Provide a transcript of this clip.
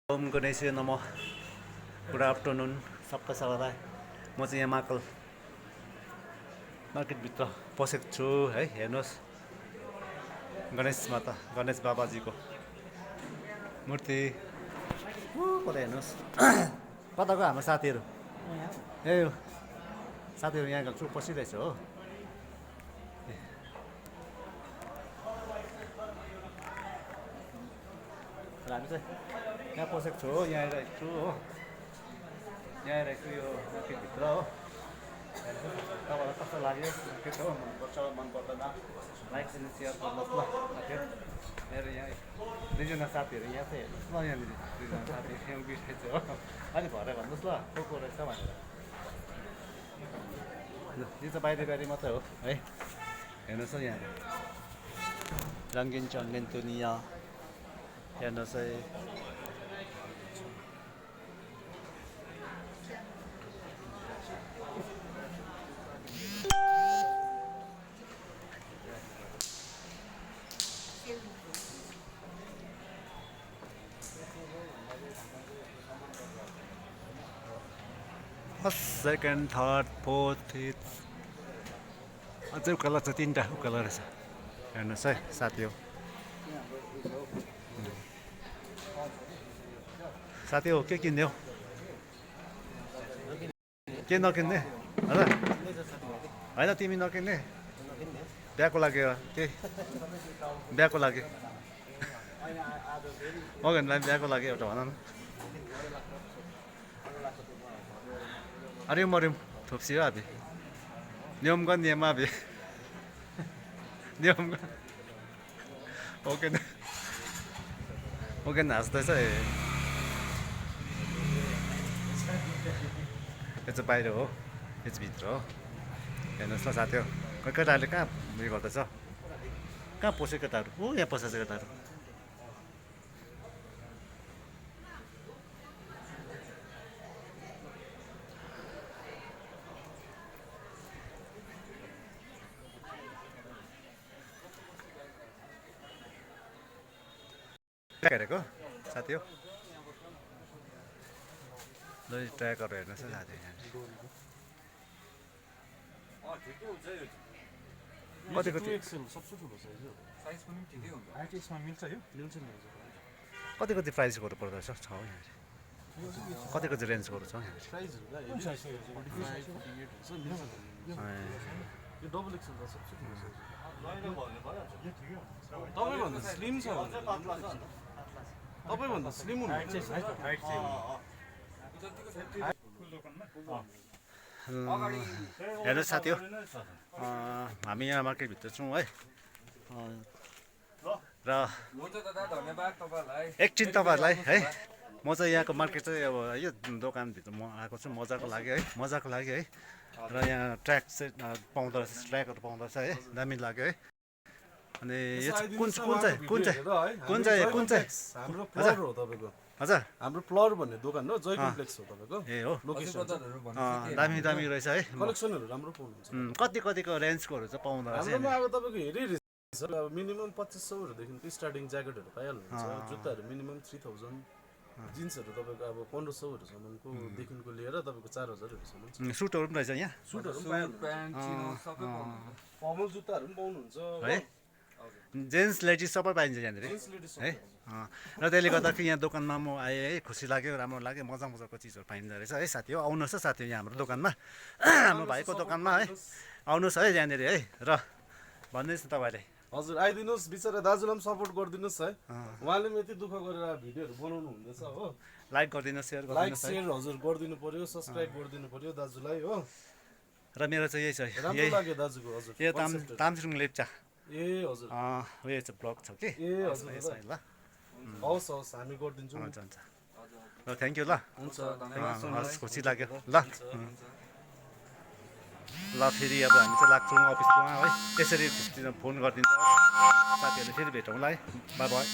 ओम गणेश नमः। Good afternoon सबैलाई। म चाहिँ यहाँ महाकाल मार्केटभित्र पसेको छु है। हेर्नुहोस् गणेश माता गणेश बाबाजीको मूर्ति कता हेर्नुहोस्। कता गयो हाम्रो साथीहरू? ए साथीहरू यहाँ छु पसिरहेछ हो। हामी चाहिँ यहाँ पसेको छु हो। यहाँ आइरहेको छु हो। यहाँ आइरहेको छु यो मार्केटभित्र हो। तपाईँलाई कस्तो लाग्यो के छ मनपर्छ मन पर्दैन लाइक एन्ड सेयर गर्नुहोस् ल साथीहरू। मेरो यहाँ दुईजना साथीहरू यहाँ चाहिँ हेर्नुहोस् ल। यहाँनिर दुईजना साथीहरू यहाँ उभिरहेको छ हो। अलिक भरे भन्नुहोस् ल को रहेछ भनेर। यो चाहिँ बाहिरी मात्रै हो है। हेर्नुहोस् है यहाँ रङ्गिन चङ्गिन दुनियाँ हेर्नुहोस् है। First second third fourth fifth अझै उकालो छ। तिनवटा उकालो रहेछ। हेर्नुहोस् है साथी हो। साथी हो के किन्ने हो? के नकिन्ने? हजुर होइन तिमी नकिन्ने? बिहाको लागि के बिहाको लागि मगनलाई बिहाको लागि एउटा भन न। अरे मरिम थोप्सी हो अभी नियमगन नियम अभी नियमगन ओके ओके हाँस्दैछ। यो चाहिँ बाहिर हो यो चाहिँ भित्र हो। हेर्नुहोस् न साथी हो। केटाहरूले कहाँ उयो गर्दैछ? कहाँ पस्यो केटाहरू? ऊ यहाँ पसेछ केटाहरू। हेरेको साथी हो। ट्र्याकहरू हेर्नुहोस् है साथी। कति कति कति कति प्राइसहरू पर्दछ छ यहाँ? कति कति रेन्जहरू छ यहाँ? तपाईभन्दा स्लिम हुनु हेर्नुहोस् साथी हो। हामी यहाँ मार्केटभित्र छौँ है। र एकछिन तपाईँहरूलाई है म चाहिँ यहाँको मार्केट चाहिँ अब यो दोकानभित्र म आएको छु मजाको लागि है। मजाको लागि है। र यहाँ ट्र्याक चाहिँ पाउँदो रहेछ ट्र्याकहरू पाउँदो रहेछ है। दामी लाग्यो है। अनि यो चाहिँ कुन चाहिँ हाम्रो प्लर हो तपाईँको। हजुर हाम्रो प्लर भन्ने दोकान हो जय कम्प्लेक्स हो तपाईँको। ए हो लोकेसन दामी दामी रहेछ है। कलेक्सनहरू राम्रो पाउनुहुन्छ। कति कतिको रेन्जकोहरू चाहिँ पाउँदो रहेछ? हाम्रोमा अब तपाईँको हेरी अब मिनिमम 2500देखिको स्टार्टिङ ज्याकेटहरू पाइहाल्नुहुन्छ। जुत्ताहरू मिनिमम 3000, जिन्सहरू तपाईँको अब 1500सम्मको देखिको लिएर तपाईँको 4000सम्म। सुटहरू पनि रहेछ यहाँ? सुटहरू फर्मल जुत्ताहरू पनि पाउनुहुन्छ है। जेन्ट्स लेडिज सबै पाइन्छ यहाँनिर है। र त्यसले गर्दाखेरि यहाँ दोकानमा म आएँ है। खुसी लाग्यो राम्रो लाग्यो। मजाको चिजहरू पाइँदो रहेछ है साथी हो। आउनुहोस् है साथी यहाँ हाम्रो दोकानमा हाम्रो भाइको दोकानमा है। आउनुहोस् है यहाँनिर है। र भन्नुहोस् न तपाईँले। हजुर आइदिनुहोस्। बिचरा दाजुलाई पनि सपोर्ट गरिदिनुहोस् है। उहाँले पनि यति दुःख गरेर भिडियोहरू बनाउनु हुँदैछ हो। लाइक गरिदिनुहोस् सेयर लाइक गरिदिनुहोस् सेयर हजुर गरिदिनु पर्यो। सब्सक्राइब गरिदिनु पर्यो दाजुलाई हो। र मेरो चाहिँ यही छ राम्रो लाग्यो दाजुको। हजुर यो तामसिङ लेप्चा ए हजुर उयो चाहिँ ब्लग छ कि ए हजुर ल। हवस् हवस् हामी गरिदिन्छौँ। हुन्छ हुन्छ ल थ्याङ्क यू ल। हुन्छ हस् खुसी लाग्यो ल। ल फेरि अब हामी चाहिँ लाग्छौँ अफिसमा है। यसरी फोन गरिदिन्छ साथीहरूले। फेरि भेटौँला है। By by.